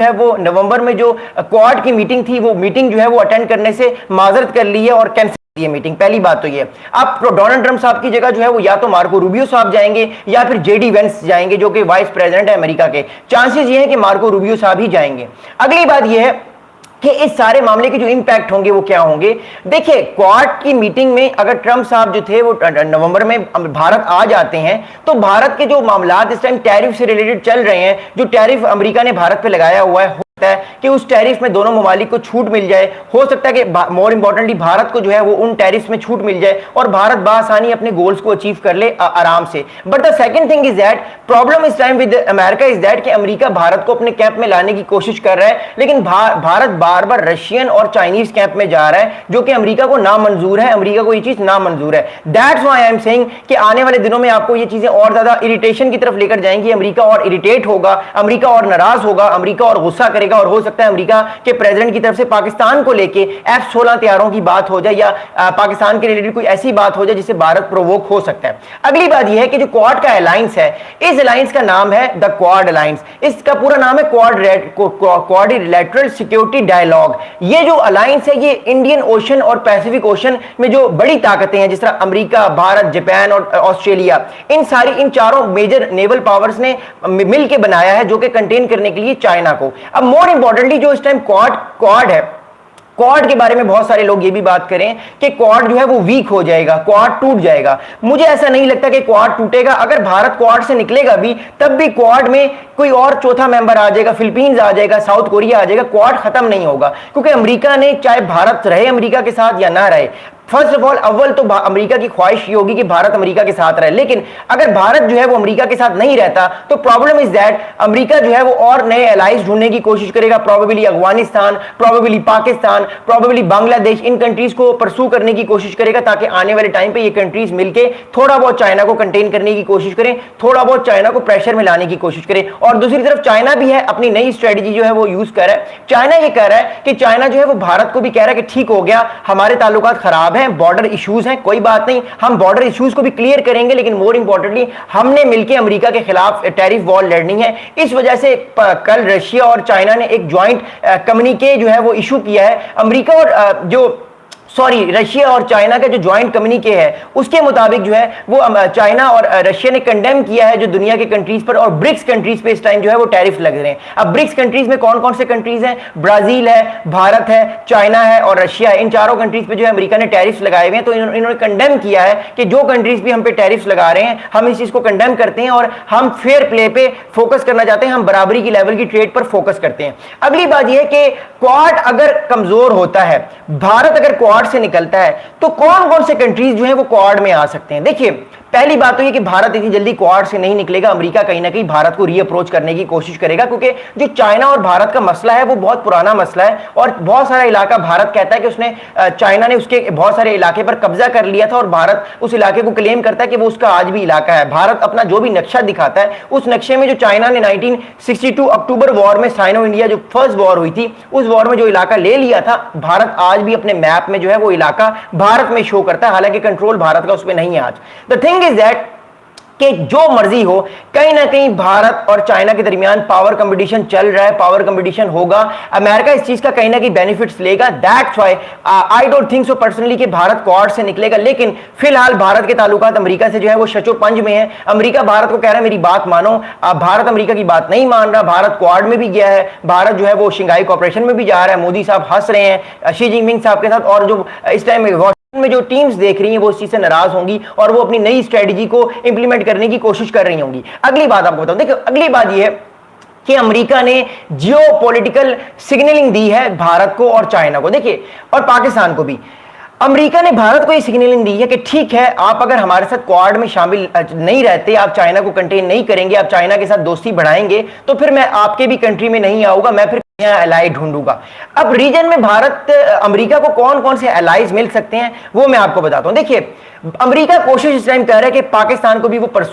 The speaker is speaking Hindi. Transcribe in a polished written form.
है वो नवंबर में जो क्वाड की मीटिंग थी, वो मीटिंग जो है वो अटेंड करने से माजरत कर ली है और कैंसिल ये मीटिंग। पहली बात तो ये, अब डोनाल्ड ट्रंप साहब की जगह जो है वो या तो मार्को रूबियो साहब जाएंगे या फिर जेडी वेंस जाएंगे, जो कि वाइस प्रेसिडेंट है अमेरिका के। चांसेस ये है कि मार्को रूबियो साहब ही जाएंगे। अगली बात ये है कि इस सारे मामले के जो इंपैक्ट होंगे वो क्या होंगे। देखिए, क्वाड की मीटिंग में अगर ट्रंप साहब जो थे वो नवंबर में भारत आ जाते हैं, तो भारत के जो मामला इस टाइम टैरिफ से रिलेटेड चल रहे हैं, जो टैरिफ अमेरिका ने भारत पे लगाया हुआ है है कि उस टैरिफ में दोनों ममालिक को छूट मिल जाए। हो सकता है कि मोर इंपॉर्टेंटली भारत को जो है वो उन टैरिफ में छूट मिल जाए और भारत बासानी अपने गोल्स को अचीव कर ले आराम से। But the second thing is that problem इस time with America is that कि अमेरिका भारत को अपने कैंप में लाने की कोशिश कर रहा है, लेकिन भारत बार बार रशियन और चाइनीज कैंप में जा रहा है, जो कि अमेरिका को नामंजूर है। अमेरिका को ये चीज नामंजूर है। That's why I am saying कि आने वाले दिनों में आपको ये चीजें और ज्यादा इरिटेशन की तरफ लेकर जाएंगी। अमेरिका और इरिटेट होगा, अमेरिका और नाराज होगा, अमेरिका और गुस्सा करेगा, और हो सकता है अमेरिका के प्रेसिडेंट की तरफ से पाकिस्तान को लेके F-16 तैयारों की बात हो जाए या पाकिस्तान के रिलेटेड कोई ऐसी बात हो जाए जिससे भारत प्रोवोक हो सकता है। अगली बात यह है कि जो क्वाड का अलायंस है, इस अलायंस का नाम है द क्वाड अलायंस। इसका पूरा नाम है क्वाड्रिलेटरल सिक्योरिटी डायलॉग। ये जो अलायंस है ये इंडियन ओशन और पैसिफिक ओशन में जो बड़ी ताकतें हैं, जिस तरह अमेरिका, भारत, जापान और ऑस्ट्रेलिया, इन चारों मेजर नेवल पावर्स ने मिलकर बनाया है, जो कि कंटेन करने के लिए चाइना को। अब मोर इंपॉर्टेंटली जो इस टाइम क्वाड है, क्वाड के बारे में बहुत सारे लोग ये भी बात करें कि क्वाड जो है वो वीक हो जाएगा, क्वाड टूट जाएगा। मुझे ऐसा नहीं लगता कि क्वाड टूटेगा। अगर भारत क्वाड से निकलेगा भी, तब भी क्वाड में कोई और चौथा मेंबर आ जाएगा, फिलीपींस आ जाएगा, साउथ कोरिया आ जाएगा, क्वाड खत्म नहीं होगा। क्योंकि अमेरिका ने, चाहे भारत रहे अमेरिका के साथ या ना रहे, फर्स्ट ऑफ ऑल अव्वल तो अमेरिका की ख्वाहिश ये होगी कि भारत अमेरिका के साथ रहे। लेकिन अगर भारत जो है वो अमेरिका के साथ नहीं रहता, तो प्रॉब्लम इज दैट अमेरिका जो है वो और नए एलाइज ढूंढने की कोशिश करेगा। Probably Afghanistan, probably Pakistan, probably Bangladesh, इन कंट्रीज को परसू करने की कोशिश करेगा, ताकि आने वाले टाइम पे ये कंट्रीज मिलके थोड़ा बहुत चाइना को कंटेन करने की कोशिश करें, थोड़ा बहुत चाइना को प्रेशर में लाने की कोशिश करें। और दूसरी तरफ चाइना भी है, अपनी नई स्ट्रेटेजी जो है वो यूज कर रहा है। चाइना ये कह रहा है कि चाइना जो है वो भारत को भी कह रहा है कि ठीक हो गया, हमारे ताल्लुकात खराब हैं, बॉर्डर इश्यूज हैं, कोई बात नहीं, हम बॉर्डर इश्यूज को भी क्लियर करेंगे, लेकिन मोर इंपॉर्टेंटली हमने मिलकर अमेरिका के खिलाफ टैरिफ वॉर लड़नी है। इस वजह से कल रशिया और चाइना ने एक ज्वाइंट कम्युनिके जो है वो इशू किया है। अमेरिका और रशिया और चाइना का जो ज्वाइंट कम्युनिके है, उसके मुताबिक जो है वो चाइना और रशिया ने कंडेम किया है जो दुनिया के कंट्रीज पर और ब्रिक्स कंट्रीज पे इस टाइम जो है वो टैरिफ लग रहे हैं। अब ब्रिक्स कंट्रीज में कौन कौन से कंट्रीज हैं? ब्राजील है, भारत है, चाइना है और रशिया है। इन चारों कंट्रीज पे जो है अमेरिका ने टैरिफ लगाए हुए हैं। तो इन्होंने कंडेम किया है कि जो कंट्रीज भी हम पे टैरिफ लगा रहे हैं, हम इस चीज को कंडेम करते हैं और हम फेयर प्ले पे फोकस करना चाहते हैं, हम बराबरी की लेवल की ट्रेड पर फोकस करते हैं। अगली बात यह है कि क्वाड अगर कमजोर होता है, भारत अगर क्वाड से निकलता है, तो कौन कौन से कंट्रीज जो है वो क्वाड में आ सकते हैं? देखिए, पहली बात तो ये कि भारत इतनी जल्दी क्वाड से नहीं निकलेगा। अमेरिका कहीं ना कहीं भारत को रीअप्रोच करने की कोशिश करेगा, क्योंकि जो चाइना और भारत का मसला है वो बहुत पुराना मसला है और बहुत सारा इलाका भारत कहता है कि उसने चाइना ने उसके बहुत सारे इलाके पर कब्जा कर लिया था और भारत उस इलाके को क्लेम करता है कि वो उसका आज भी इलाका है। भारत अपना जो भी नक्शा दिखाता है, उस नक्शे में जो चाइना ने 1962 अक्टूबर वॉर में साइनो इंडिया जो फर्स्ट वॉर हुई थी, उस वॉर में जो इलाका ले लिया था, भारत आज भी अपने मैप में जो है वो इलाका भारत में शो करता है, हालांकि कंट्रोल भारत का उसमें नहीं है आज। द थिंग इज दैट कि जो मर्जी हो, कहीं ना कहीं भारत और चाइना के दरमियान पावर कंपटीशन चल रहा है, पावर कंपटीशन होगा। अमेरिका इस चीज का कहीं ना कहीं बेनिफिट्स लेगा। That's why I don't think so personally कि भारत क्वाड से निकलेगा, लेकिन फिलहाल भारत के ताल्लुकात अमेरिका से जो है वो शचोपंज में है। अमेरिका भारत को कह रहा है मेरी बात मानो, भारत अमेरिका की बात नहीं मान रहा। भारत क्वाड में भी गया है, भारत जो है वो शंघाई कोऑपरेशन में भी जा रहा है। मोदी साहब हंस रहे हैं शी जिनपिंग साहब के साथ, और जो इस टाइम में जो टीम्स देख रही हैं वो इस चीज से नाराज होंगी और वो अपनी नई स्ट्रेटजी को इंप्लीमेंट करने की कोशिश कर रही होंगी। अगली बात आपको बताऊं, देखिए अगली बात ये है कि अमेरिका ने जियोपॉलिटिकल सिग्नलिंग दी है भारत को और चाइना को, देखिए, और पाकिस्तान को भी। अमेरिका ने भारत को ये सिग्नलिंग दी है कि ठीक है, आप अगर हमारे साथ क्वाड में शामिल नहीं रहते, आप चाइना को कंटेन नहीं करेंगे, आप चाइना के साथ दोस्ती बढ़ाएंगे, तो फिर मैं आपके भी कंट्री में नहीं आऊंगा, मैं फिर एलाई ढूंढूंगा। अब रीजन में भारत अमेरिका को कौन कौन से एलाइज मिल सकते हैं वो मैं आपको बताता हूं। देखिए, अमेरिका कोशिश इस टाइम कर रहा है कि पाकिस्तान को भी वो